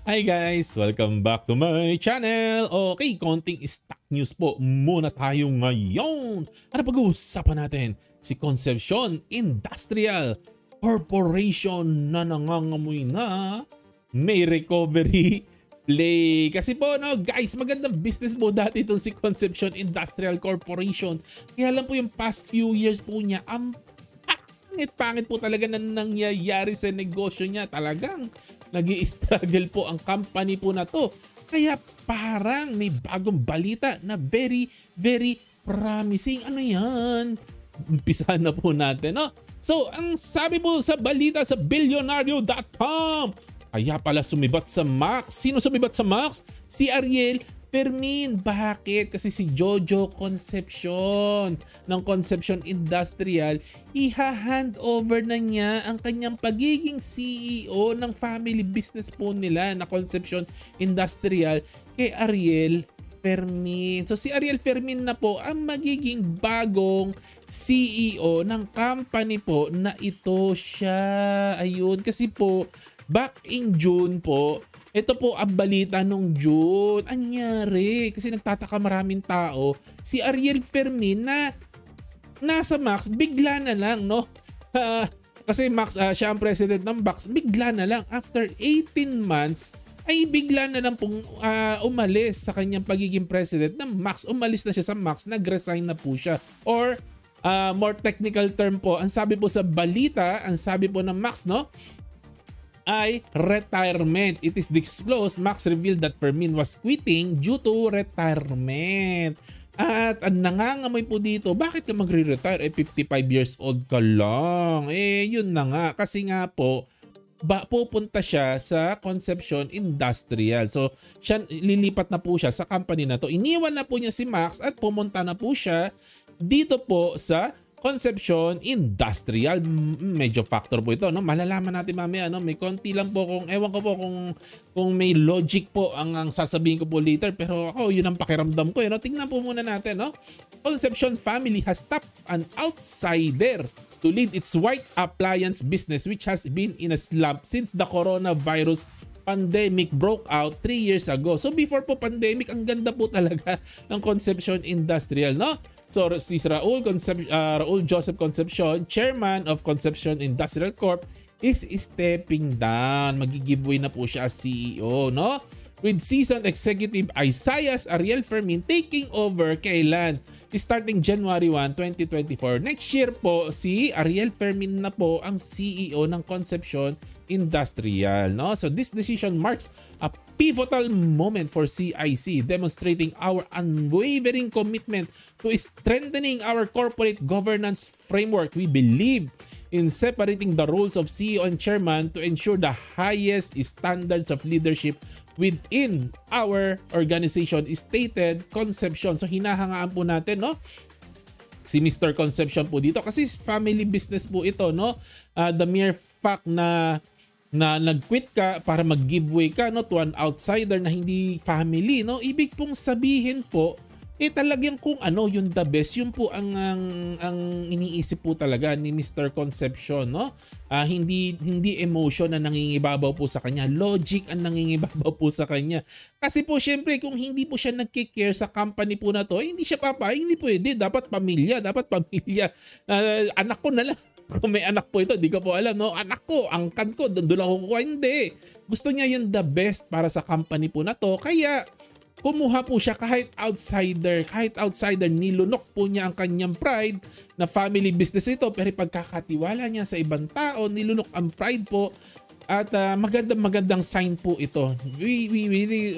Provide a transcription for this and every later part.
Hi guys! Welcome back to my channel! Okay, konting stock news po muna tayo ngayon. Ano pag-uusapan natin? Si Concepcion Industrial Corporation na nangangamoy na may recovery play. Kasi po no guys, magandang business po dati itong si Concepcion Industrial Corporation. Kaya lang po yung past few years po niya, pangit po talaga na nangyayari sa negosyo niya. Talagang nag-i-struggle po ang company po na to. Kaya parang may bagong balita na very promising. Ano yan? Umpisahan na po natin, no? So, ang sabi po sa balita sa Billionario.com, kaya pala sumibat sa Max. Sino sumibat sa Max? Si Ariel Fermin. Bakit? Kasi si Jojo Concepcion ng Concepcion Industrial, iha-hand over na niya ang kanyang pagiging CEO ng family business po nila na Concepcion Industrial kay Ariel Fermin. So si Ariel Fermin na po ang magiging bagong CEO ng company po na ito siya. Ayun, kasi po back in June po, ito po ang balita nung June. Anyari? Kasi nagtataka maraming tao. Si Ariel Fermin na nasa Max, bigla na lang, no? Kasi Max, siya ang president ng Max, bigla na lang. After 18 months, ay bigla na lang pong umalis sa kanyang pagiging president ng Max. Umalis na siya sa Max, nag-resign na po siya. Or more technical term po, ang sabi po sa balita, ang sabi po ng Max, no? Ay retirement. It is disclosed, Max revealed that Fermin was quitting due to retirement. At ang nangangamoy po dito, bakit ka magre-retire? 55 years old ka lang. Yun na nga. Kasi nga po, pupunta siya sa Concepcion Industrial. So, siya, lilipat na po siya sa company na to. Iniwan na po niya si Max at pumunta na po siya dito po sa Concepcion Industrial. Medyo factor po ito, no? Malalaman natin mamaya, no? May konti lang po kung ewan ko po kung may logic po ang sasabihin ko po later, pero ako yun ang pakiramdam ko, no? Tingnan po muna natin, no? Concepcion family has tapped an outsider to lead its white appliance business which has been in a slump since the coronavirus pandemic broke out 3 years ago. So before po pandemic, ang ganda po talaga ng Concepcion Industrial, no? So si Raul Joseph Concepcion, chairman of Concepcion Industrial Corp, is stepping down. Magi-giveaway na po siya as CEO, no? With seasoned executive Isaias Ariel Fermin taking over kailan? Starting January 1, 2024. Next year po, si Ariel Fermin na po ang CEO ng Concepcion Industrial, no? So this decision marks a pivotal moment for CIC, demonstrating our unwavering commitment to strengthening our corporate governance framework. We believe in separating the roles of CEO and chairman to ensure the highest standards of leadership within our organization, stated Concepcion. So hinahangaan po natin, no? Si Mr. Concepcion po dito kasi family business po ito, no? The mere fact na nag-quit ka para mag-giveaway ka, no, to an outsider na hindi family, no? Ibig pong sabihin po, talagang kung ano yung the best, yun po ang iniisip po talaga ni Mr. Concepcion, no? Hindi emotion na nangingibabaw po sa kanya, logic ang nangingibabaw po sa kanya. Kasi po syempre kung hindi po siya nagki-care sa company po na to, hindi siya papayag, hindi pwede, dapat pamilya. Anak ko na lang. Kung may anak po ito, di ko po alam, no? Anak ko, angkan ko, doon ako kukuha. Hindi. Gusto niya yung the best para sa company po na to. Kaya kumuha po siya kahit outsider, nilunok po niya ang kanyang pride na family business ito, pero pagkakatiwala niya sa ibang tao, nilunok ang pride po. At magandang sign po ito. We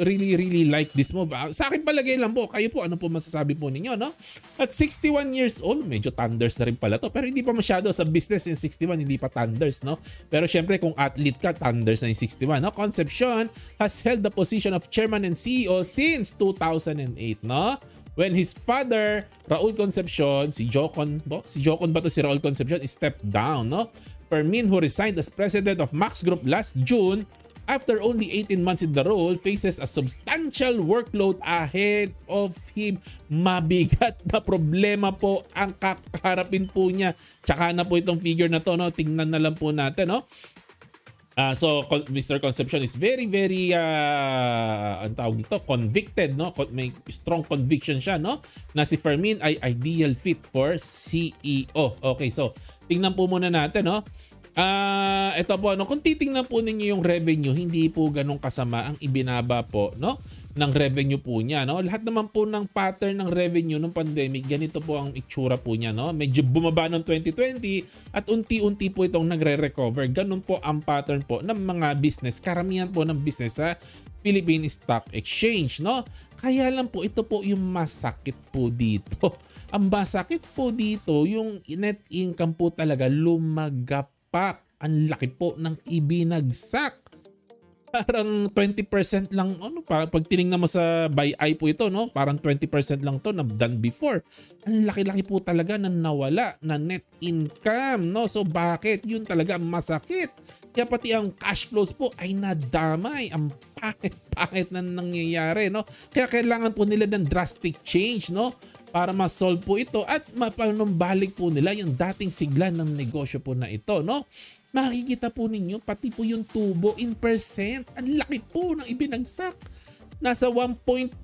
really like this move. Sa akin palagay lang po, kayo po, ano po masasabi po ninyo, no? At 61 years old, medyo thunders na rin pala to. Pero hindi pa masyado sa business in 61, hindi pa thunders, no? Pero syempre kung athlete ka, thunders na yung 61, no? Concepcion has held the position of chairman and CEO since 2008, no? When his father, Raul Concepcion, si Jocon ba to si Raul Concepcion, stepped down, no? Fermin, who resigned as president of Max Group last June after only 18 months in the role, faces a substantial workload ahead of him. Mabigat na problema po ang kakaharapin po niya. Tsaka na po itong figure na to, no? Tingnan na lang po natin, no? Mr. Concepcion is very very ang tawag dito, convicted, no? May strong conviction siya, no? Na si Fermin ay ideal fit for CEO. Okay, so tingnan po muna natin, no? Ito po, no, kung titingnan po ninyo yung revenue, hindi po ganun kasama ang ibinaba po, no, ng revenue po niya, no. Lahat naman po ng pattern ng revenue ng pandemic, ganito po ang itsura po niya, no. Medyo bumaba noong 2020 at unti-unti po itong nagre-recover. Ganun po ang pattern po ng mga business, karamihan po ng business sa Philippine Stock Exchange, no. Kaya lang po, ito po yung masakit po dito. Ang masakit po dito, yung net income po talaga lumagap. Ang laki po ng ibinagsak. Parang 20% lang, ano, parang pag tiningnan mo sa buy eye po ito, no, parang 20% lang to na than before. Ang laki-laki po talaga na nawala na net income, no. So bakit? Yun talaga ang masakit. Kaya pati ang cash flows po ay nadamay. Ang pangit na nangyayari, no. Kaya kailangan po nila ng drastic change, no, para ma-solve po ito at mapanumbalik po nila yung dating sigla ng negosyo po na ito, no. Makikita po ninyo pati po yung tubo in percent. Ang laki po ng ibinagsak. Nasa 1.3%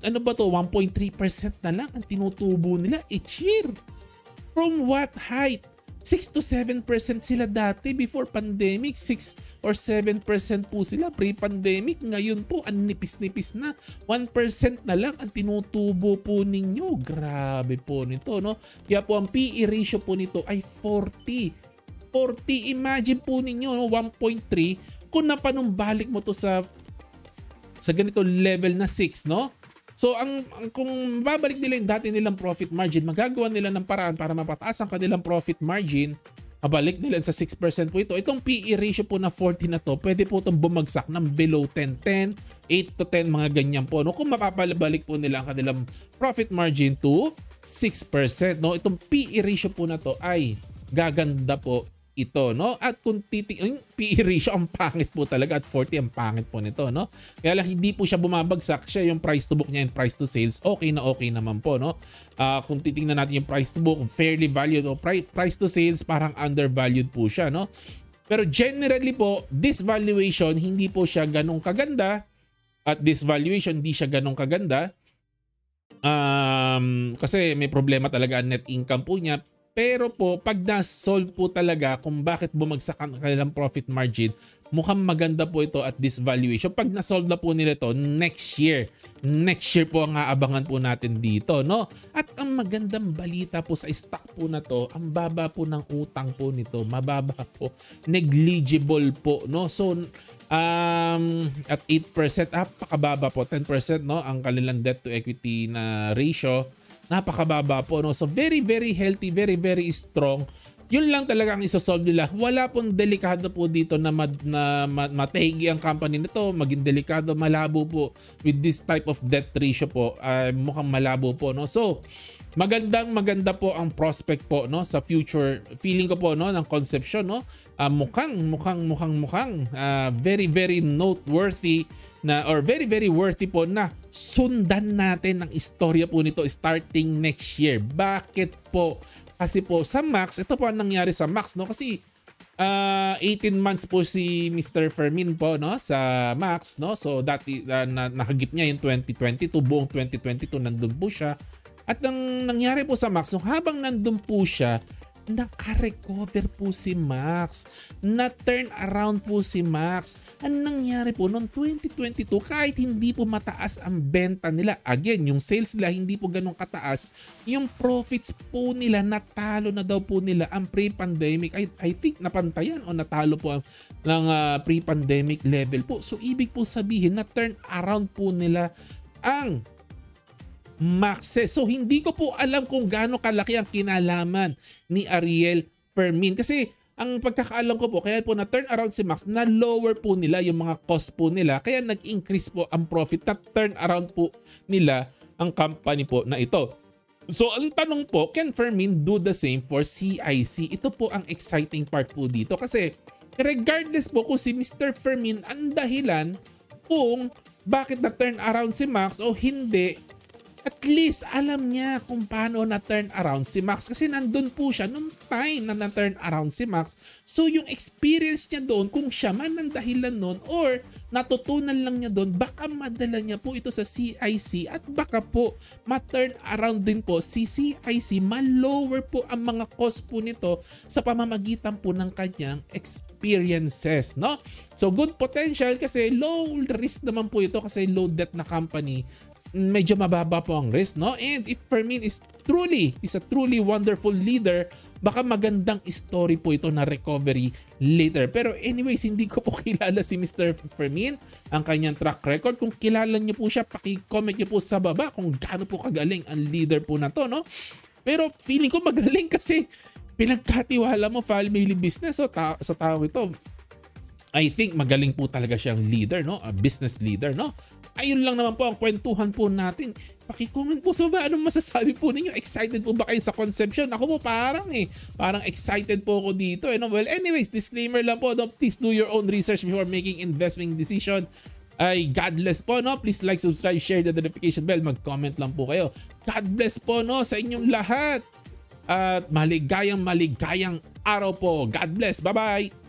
na lang ang tinutubo nila each year. From what height? 6 to 7% sila dati before pandemic. 6 or 7% po sila pre-pandemic. Ngayon po, ang nipis-nipis na. 1% na lang ang tinutubo po ninyo. Grabe po nito, no? Kaya po ang PE ratio po nito ay 40. Imagine po ninyo, no? 1.3. Kung napanumbalik mo to sa ganito level na 6, no? So kung babalik nila yung dati nilang profit margin, magagawa nila ng paraan para mapataas ang kanilang profit margin, mabalik nila sa 6% po ito. Itong PE ratio po na 40 na to, pwede po itong bumagsak ng below 10, 8 to 10, mga ganyan po, no? Kung mapapabalik po nila ang kanilang profit margin to 6%, no? Itong PE ratio po na to ay gaganda po ito, no? At kung yung PE ratio, ang pangit po talaga at 40, ang pangit po nito, no? Kaya lang hindi po siya bumabagsak, siya yung price to book niya and price to sales, okay naman po, no? Kung titingnan natin yung price to book, fairly valued, o price to sales, parang undervalued po siya, no? Pero generally po, this valuation hindi po siya ganong kaganda, at this valuation hindi siya ganong kaganda, kasi may problema talaga ang net income po niya. Pero po, pag na-solve po talaga kung bakit bumagsak ang kanilang profit margin, mukhang maganda po ito at this valuation. Pag na-solve na po nila ito, next year po ang aabangan po natin dito, no? At ang magandang balita po sa stock po na to, ang baba po ng utang po nito, mababa po, negligible po, no? So, at 8%, pakababa po, 10%, no? Ang kanilang debt to equity na ratio. Napakababa po, no? So very very healthy, very very strong. Yun lang talaga ang isosolve nila. Wala pong delikado po dito na matahigi ang company nito, maging delikado, malabo po with this type of debt ratio po. Mukhang malabo po, no? So maganda po ang prospect po, no, sa future. Feeling ko po, no, ng Concepcion, no, mukhang very very noteworthy na, or very very worthy po na sundan natin ang istorya po nito starting next year. Bakit po? Kasi po sa Max, ito po ang nangyari sa Max, no? Kasi 18 months po si Mr. Fermin po, no, sa Max, no? So dati nakagip niya yung 2022, buong 2022 nandun po siya. At ang nangyari po sa Max, habang nandun po siya, naka-recover po si Max, na-turn around po si Max. Ang nangyari po noong 2022, kahit hindi po mataas ang benta nila, again, yung sales nila hindi po ganun kataas, yung profits po nila, natalo na daw po nila ang pre-pandemic. I think napantayan o natalo po ang pre-pandemic level po. So ibig po sabihin na turn around po nila ang Maxes. So hindi ko po alam kung gaano kalaki ang kinalaman ni Ariel Fermin. Kasi ang pagkakaalam ko po, kaya po na turn around si Max, na lower po nila yung mga cost po nila. Kaya nag-increase po ang profit, na turn around po nila ang company po na ito. So ang tanong po, can Fermin do the same for CIC? Ito po ang exciting part po dito. Kasi regardless po kung si Mr. Fermin ang dahilan kung bakit na turn around si Max o hindi, at least alam niya kung paano na-turn around si Max kasi nandun po siya nung time na na-turn around si Max. So yung experience niya doon, kung siya man ang dahilan noon or natutunan lang niya doon, baka madala niya po ito sa CIC at baka po ma-turn around din po si CIC, ma-lower po ang mga cost po nito sa pamamagitan po ng kanyang experiences, no? So good potential kasi low risk naman po ito kasi low debt na company, medyo mababa po ang risk, no? And if Fermin is a truly wonderful leader, baka magandang story po ito na recovery later. Pero anyways, hindi ko po kilala si Mr. Fermin, ang kanyang track record. Kung kilala niyo po siya, paki-comment niyo po sa baba kung gaano po kagaling ang leader po na to, no? Pero feeling ko magaling kasi pinagkatiwala mo family business, so sa tao ito, I think magaling po talaga siyang leader, no? A business leader, no? Ayun lang naman po ang kwentuhan po natin. Paki-comment po sa baba anong masasabi po ninyo. Excited po ba kayo sa Concepcion? Ako po parang excited po ako dito. No? Well, anyways, disclaimer lang po. No? Please do your own research before making investment decision. Ay, God bless po, no? Please like, subscribe, share the notification bell. Mag-comment lang po kayo. God bless po, no? Sa inyong lahat. At maligayang araw po. God bless. Bye-bye!